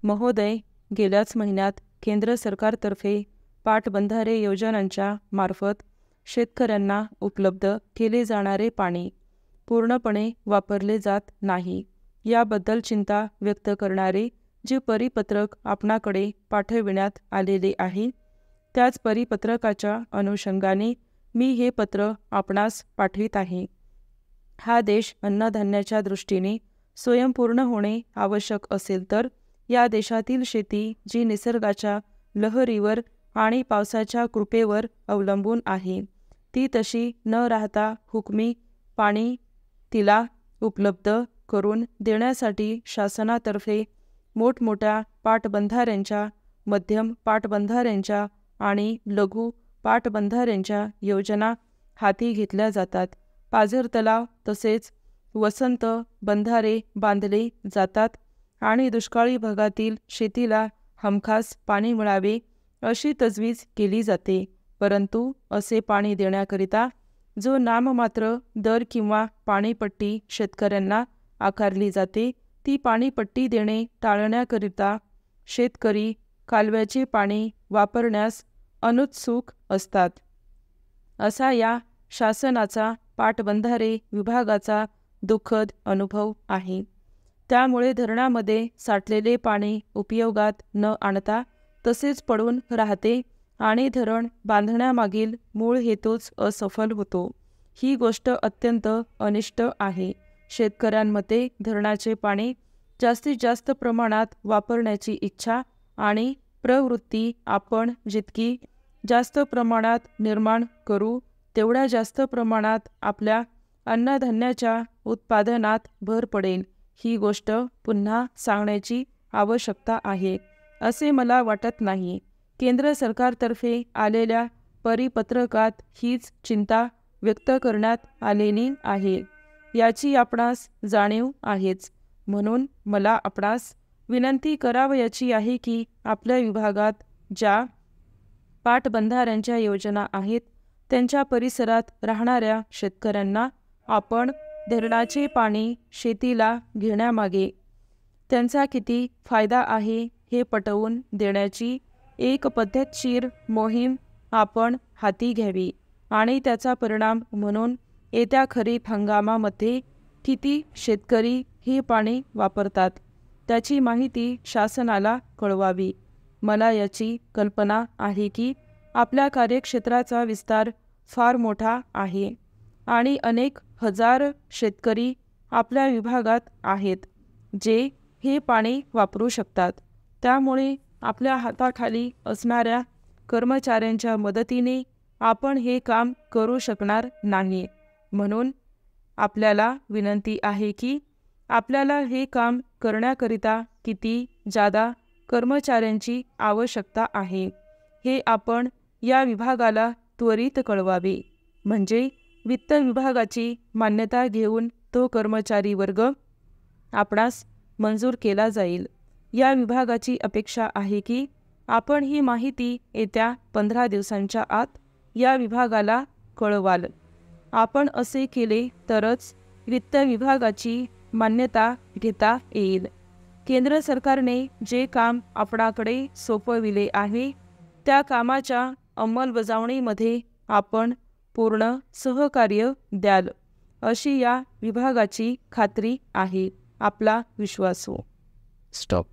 महोदय, गेल्याच महिन्यात केंद्र सरकारतर्फे पाटबंधारे योजनांच्या मार्फत शेतकऱ्यांना उपलब्ध केले जाणारे पाणी पूर्णपणे वापरले जात नाही, याबद्दल चिंता व्यक्त करणारे जे परिपत्रक आपणाकडे पाठविण्यात आलेले आहे, त्याच परिपत्रकाच्या अनुषंगाने मी हे पत्र आपणास पाठवित आहे. हा देश अन्नधान्याच्या दृष्टीने स्वयंपूर्ण होणे आवश्यक असेल तर या देशातील शेती जी निसर्गाच्या लहरीवर आणि पावसाच्या कृपेवर अवलंबून आहे, ती तशी न राहता हुकमी पाणी तिला उपलब्ध करून देण्यासाठी शासनातर्फे मोठमोठ्या पाटबंधाऱ्यांच्या, मध्यम पाटबंधाऱ्यांच्या आणि लघु पाटबंधाऱ्यांच्या योजना हाती घेतल्या जातात. पाझर तलाव तसेच वसंत बंधारे बांधले जातात आणि दुष्काळी भागातील शेतीला हमखास पाणी मिळावे अशी तजवीज केली जाते. परंतु असे पाणी देण्याकरिता जो नाममात्र दर किंवा पाणीपट्टी शेतकऱ्यांना आकारली जाते, ती पाणीपट्टी देणे टाळण्याकरिता शेतकरी कालव्याचे पाणी वापरण्यास अनुत्सुक असतात, असा या शासनाचा पाटबंधारे विभागाचा दुःखद अनुभव आहे. त्यामुळे धरणामध्ये साठलेले पाणी उपयोगात न आणता तसेच पडून राहते आणि धरण बांधण्यामागील मूळ हेतूच असफल होतो. ही गोष्ट अत्यंत अनिष्ट आहे. शेतकऱ्यांमध्ये धरणाचे पाणी जास्तीत जास्त प्रमाणात वापरण्याची इच्छा आणि प्रवृत्ती आपण जितकी जास्त प्रमाणात निर्माण करू, तेवढ्या जास्त प्रमाणात आपल्या अन्नधान्याच्या उत्पादनात भर पडेल. ही गोष्ट पुन्हा सांगण्याची आवश्यकता आहे असे मला वाटत नाही. केंद्र सरकारतर्फे आलेल्या परिपत्रकात हीच चिंता व्यक्त करण्यात आलेली आहे, याची आपणास जाणीव आहेच. म्हणून मला आपणास विनंती करावयाची आहे की आपल्या विभागात ज्या पाटबंधाऱ्यांच्या योजना आहेत, त्यांच्या परिसरात राहणाऱ्या शेतकऱ्यांना आपण धरणाचे पाणी शेतीला घेण्यामागे त्यांचा किती फायदा आहे हे पटवून देण्याची एक पद्धतशीर मोहीम आपण हाती घ्यावी आणि त्याचा परिणाम म्हणून येत्या खरीप हंगामामध्ये किती शेतकरी हे पाणी वापरतात, त्याची माहिती शासनाला कळवावी. मला याची कल्पना आहे की आपल्या कार्यक्षेत्राचा विस्तार फार मोठा आहे आणि अनेक हजार शेतकरी आपल्या विभागात आहेत, जे हे पाणी वापरू शकतात. त्यामुळे आपल्या हाताखाली असणाऱ्या कर्मचाऱ्यांच्या मदतीने आपण हे काम करू शकणार नाही. म्हणून आपल्याला विनंती आहे की आपल्याला हे काम करण्याकरिता किती जादा कर्मचाऱ्यांची आवश्यकता आहे, हे आपण या विभागाला त्वरित कळवावे. म्हणजे वित्त विभागाची मान्यता घेऊन तो कर्मचारी वर्ग आपणास मंजूर केला जाईल. या विभागाची अपेक्षा आहे की आपण ही माहिती येत्या 15 दिवसांच्या आत या विभागाला कळवाल. आपण असे केले तरच वित्त विभागाची मान्यता घेता येईल. केंद्र सरकारने जे काम आपणाकडे सोपविले आहे, त्या कामाच्या अंमलबजावणीमध्ये आपण पूर्ण सहकार्य द्याल, अशी या विभागाची खात्री आहे. आपला विश्वासू. स्टॉप.